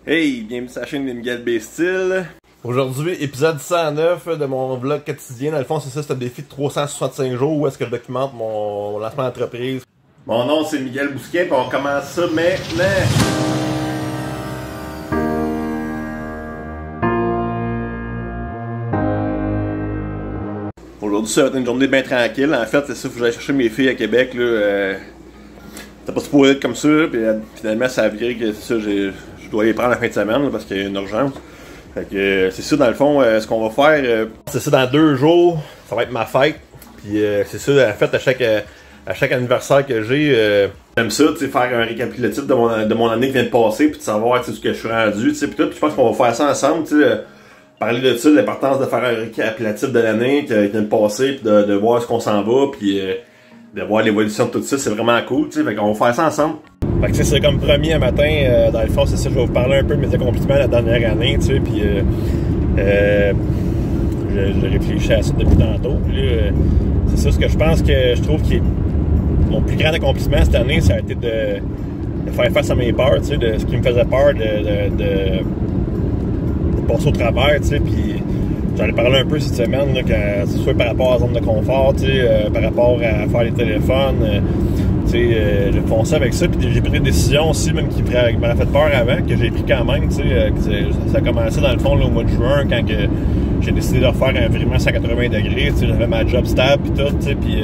Hey, bienvenue sur la chaîne de Miguel Bestil. Aujourd'hui, épisode 109 de mon vlog quotidien. Dans le fond, c'est ça, c'est un défi de 365 jours où est-ce que je documente mon lancement d'entreprise. Mon nom, c'est Miguel Bousquet, puis on commence ça maintenant. Aujourd'hui, ça va être une journée bien tranquille. En fait, c'est ça, il faut que j'aille chercher mes filles à Québec. T'as pas supposé être comme ça, puis finalement, ça a viré que c'est ça, je dois les prendre la fin de semaine là, parce qu'il y a une urgence. Fait que c'est ça, dans le fond, ce qu'on va faire, c'est ça, dans 2 jours, ça va être ma fête. Puis c'est ça, en fait, à chaque anniversaire que j'ai, j'aime ça, tu sais, faire un récapitulatif de mon année qui vient de passer, puis de savoir ce que je suis rendu, tu sais, puis tout. Puis je pense qu'on va faire ça ensemble, tu sais, parler de ça, de l'importance de faire un récapitulatif de l'année qui vient de passer, puis de voir ce qu'on s'en va, puis de voir l'évolution de tout ça, c'est vraiment cool, tu sais, fait qu'on va faire ça ensemble. Fait que c'est comme premier matin, dans le fond, c'est ça, je vais vous parler un peu de mes accomplissements la dernière année, tu sais, puis je réfléchis à ça depuis tantôt, puis là, c'est ça, ce que je pense que je trouve qui est mon plus grand accomplissement cette année, ça a été de faire face à mes peurs, tu sais, de ce qui me faisait peur, de passer au travers, tu sais, puis j'en ai parlé un peu cette semaine, là, soit par rapport à la zone de confort, tu sais, par rapport à faire les téléphones, tu sais, j'ai foncé avec ça, puis j'ai pris des décisions aussi, même qui m'auraient fait peur avant, que j'ai pris quand même, tu sais, ça a commencé dans le fond là, au mois de juin, quand j'ai décidé de refaire un virement 180 degrés, tu sais, j'avais ma job stable, puis tout, tu sais, puis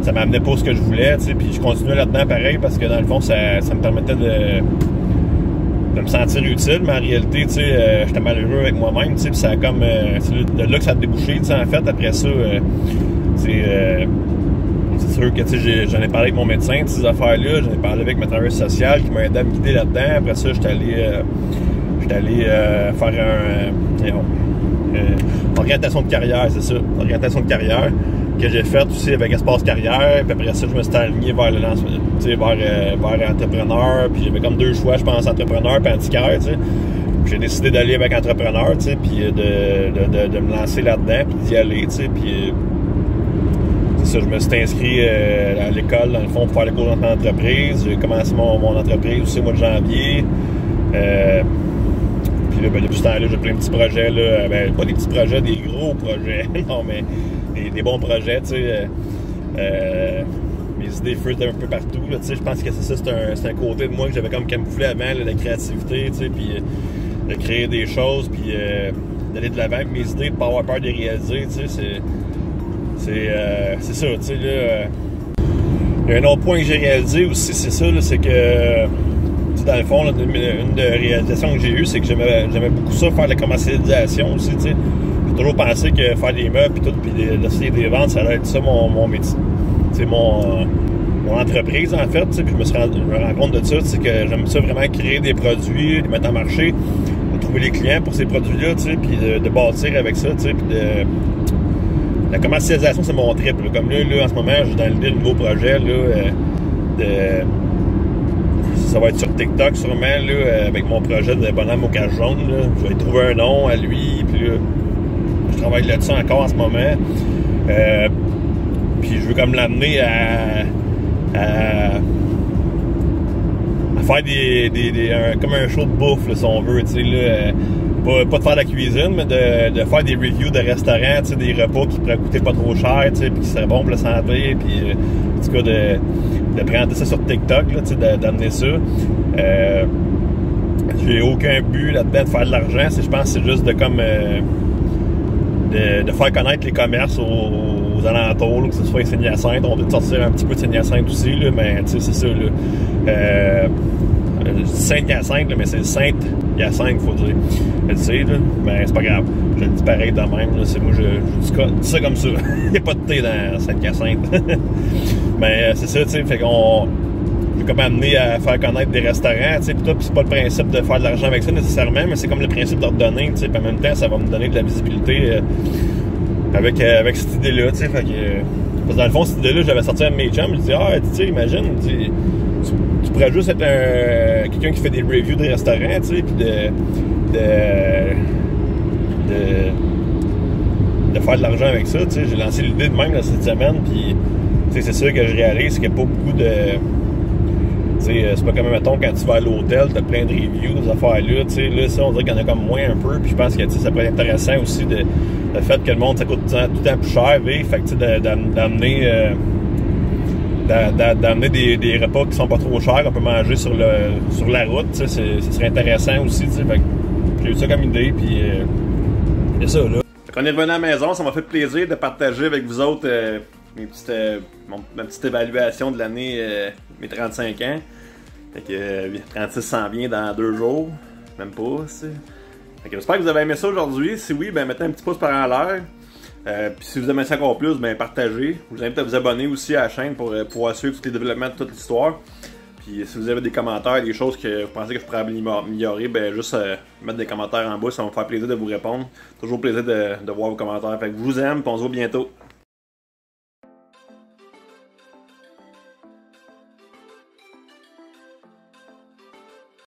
ça m'amenait pas ce que je voulais, tu sais, puis je continuais là-dedans pareil, parce que dans le fond, ça me permettait de me sentir utile, mais en réalité, tu sais, j'étais malheureux avec moi-même, tu sais, puis ça a comme, c'est de là que ça a débouché, tu sais, en fait, après ça, c'est sûr que, tu sais, j'en ai parlé avec mon médecin de ces affaires-là, j'en ai parlé avec ma travailleuse sociale qui m'a aidé à me guider là-dedans, après ça, j'étais allé faire orientation de carrière, c'est ça, orientation de carrière, que j'ai faite aussi avec Espace Carrière, puis après ça, je me suis aligné vers le lancement, tu sais, vers entrepreneur, puis j'avais comme 2 choix, je pense, entrepreneur puis antiquaire, tu sais. J'ai décidé d'aller avec entrepreneur, tu sais, puis de me lancer là-dedans, puis d'y aller, tu sais, puis c'est ça, je me suis inscrit à l'école, dans le fond, pour faire les cours d'entreprise. J'ai commencé mon entreprise aussi au mois de janvier. Puis là, depuis ce temps-là, j'ai plein de petits projets, là, pas des petits projets, des gros projets, non, mais des bons projets, tu sais. Mes idées fuitent un peu partout, là, tu sais. Je pense que c'est ça, c'est un côté de moi que j'avais comme camouflé avant, là, la créativité, tu sais, puis de créer des choses, puis d'aller de l'avant avec mes idées, de pas avoir peur de les réaliser, tu sais, c'est ça, tu sais, là. Il y a un autre point que j'ai réalisé aussi, c'est ça, là, c'est que, dans le fond, là, une des réalisations que j'ai eues, c'est que j'aimais beaucoup ça, faire de la commercialisation aussi, tu sais. J'ai toujours pensé que faire des meubles et tout, puis d'essayer des ventes, ça allait être ça mon métier. Tu sais, mon entreprise, en fait, tu sais, puis je me rends compte de ça, c'est que j'aime ça vraiment créer des produits, les mettre en marché, de trouver les clients pour ces produits-là, tu sais, puis de bâtir avec ça, tu sais, puis la commercialisation, c'est mon trip, là. Comme là, en ce moment, j'ai dans l'idée de nouveau projet, là, ça va être sur TikTok, sûrement, là, avec mon projet de bonhomme au cache jaune, là. Je vais trouver un nom à lui, puis là, je travaille là-dessus encore en ce moment. Puis je veux comme l'amener à faire comme un show de bouffe, là, si on veut, tu sais, là. Pas de faire de la cuisine, mais de faire des reviews de restaurants, tu sais, des repas qui pourraient coûter pas trop cher, tu sais, puis qui seraient bons pour la santé, puis en tout cas de prendre ça sur TikTok, là, tu sais, d'amener ça. J'ai aucun but là-dedans de faire de l'argent, je pense que c'est juste de faire connaître les commerces aux alentours, là, que ce soit Saint-Hyacinthe, on veut sortir un petit peu de Saint-Hyacinthe aussi, là, mais tu sais, c'est ça, là. Je dis Saint-Hyacinthe, mais c'est Saint-Hyacinthe, faut dire. Tu sais, là, mais c'est pas grave. Je le dis pareil de même. Là, c'est moi, je dis ça comme ça. Il n'y a pas de thé dans Saint-Hyacinthe. Mais c'est ça, tu sais. Fait qu'on. J'ai comme amené à faire connaître des restaurants, tu sais. Puis c'est pas le principe de faire de l'argent avec ça nécessairement, mais c'est comme le principe de redonner, tu sais. Puis en même temps, ça va me donner de la visibilité avec cette idée-là, tu sais. Fait que. Parce que dans le fond, cette idée-là, j'avais sorti un de mes chums. Je disais, tu sais, imagine, tu pourrais juste être quelqu'un qui fait des reviews de restaurants, tu sais, puis de faire de l'argent avec ça, tu sais. J'ai lancé l'idée de même là, cette semaine, puis c'est sûr que je réalise qu'il n'y a pas beaucoup C'est pas comme, mettons, quand tu vas à l'hôtel, t'as plein de reviews, des affaires là, tu sais, là, ça, on dirait qu'il y en a comme moins un peu, puis je pense que, ça pourrait être intéressant aussi, le fait que le monde, ça coûte tout le temps plus cher, fait que, tu sais, d'amener des repas qui sont pas trop chers, qu'on peut manger sur la route, tu sais, ce serait intéressant aussi, tu sais, fait que j'ai eu ça comme idée, puis c'est ça, là. Quand on est revenu à la maison, ça m'a fait plaisir de partager avec vous autres ma petite évaluation de l'année, mes 35 ans. Fait que 36 s'en vient dans 2 jours, même pas, fait que j'espère que vous avez aimé ça aujourd'hui. Si oui, ben mettez un petit pouce par en l'air. Puis si vous aimez ça encore plus, ben partagez. Je vous invite à vous abonner aussi à la chaîne pour pouvoir suivre tous les développements de toute l'histoire. Puis si vous avez des commentaires, des choses que vous pensez que je pourrais améliorer, ben juste mettre des commentaires en bas, ça va me faire plaisir de vous répondre. Toujours plaisir de voir vos commentaires. Fait que je vous aime, puis on se voit bientôt.